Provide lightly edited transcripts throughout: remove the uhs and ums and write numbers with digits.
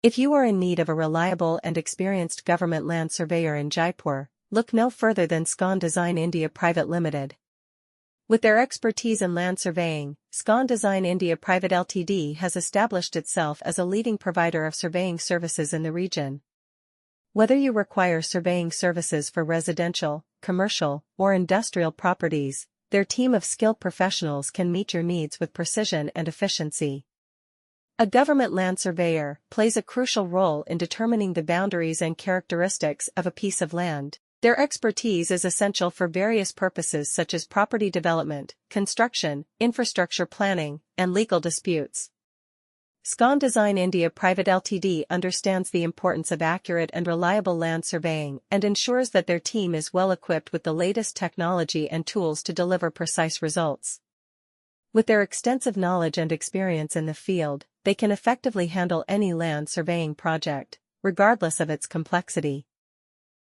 If you are in need of a reliable and experienced government land surveyor in Jaipur, look no further than Scon Design India Private Limited. With their expertise in land surveying, Scon Design India Private Ltd has established itself as a leading provider of surveying services in the region. Whether you require surveying services for residential, commercial, or industrial properties, their team of skilled professionals can meet your needs with precision and efficiency. A government land surveyor plays a crucial role in determining the boundaries and characteristics of a piece of land. Their expertise is essential for various purposes such as property development, construction, infrastructure planning, and legal disputes. Scon Design India Private Ltd understands the importance of accurate and reliable land surveying and ensures that their team is well equipped with the latest technology and tools to deliver precise results. With their extensive knowledge and experience in the field, they can effectively handle any land surveying project, regardless of its complexity.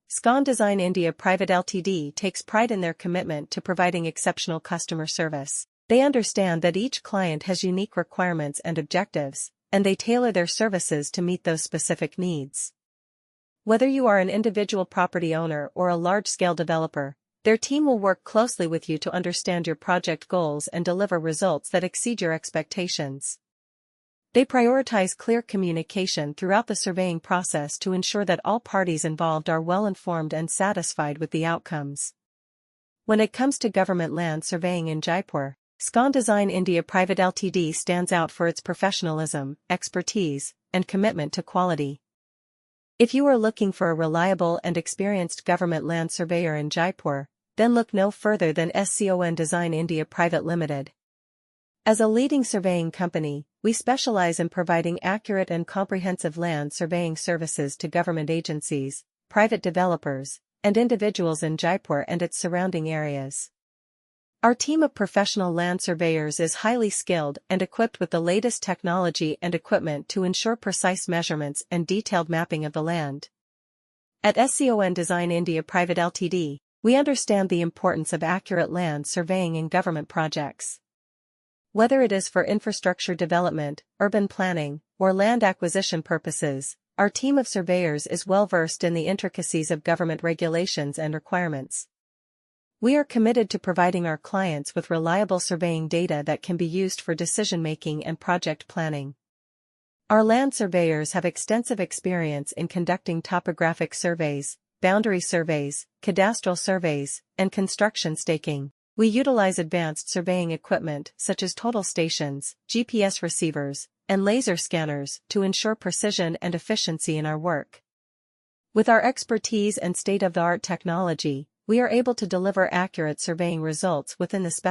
Scon Design India Private Ltd takes pride in their commitment to providing exceptional customer service. They understand that each client has unique requirements and objectives, and they tailor their services to meet those specific needs. Whether you are an individual property owner or a large-scale developer, their team will work closely with you to understand your project goals and deliver results that exceed your expectations. They prioritize clear communication throughout the surveying process to ensure that all parties involved are well informed and satisfied with the outcomes. When it comes to government land surveying in Jaipur, Scon Design India Private Ltd stands out for its professionalism, expertise, and commitment to quality. If you are looking for a reliable and experienced government land surveyor in Jaipur, then look no further than Scon Design India Private Limited. As a leading surveying company, we specialize in providing accurate and comprehensive land surveying services to government agencies, private developers, and individuals in Jaipur and its surrounding areas. Our team of professional land surveyors is highly skilled and equipped with the latest technology and equipment to ensure precise measurements and detailed mapping of the land. At Scon Design India Private Ltd, we understand the importance of accurate land surveying in government projects. Whether it is for infrastructure development, urban planning, or land acquisition purposes, our team of surveyors is well versed in the intricacies of government regulations and requirements. We are committed to providing our clients with reliable surveying data that can be used for decision-making and project planning. Our land surveyors have extensive experience in conducting topographic surveys, boundary surveys, cadastral surveys, and construction staking. We utilize advanced surveying equipment such as total stations, GPS receivers, and laser scanners to ensure precision and efficiency in our work. With our expertise and state-of-the-art technology, we are able to deliver accurate surveying results within the specified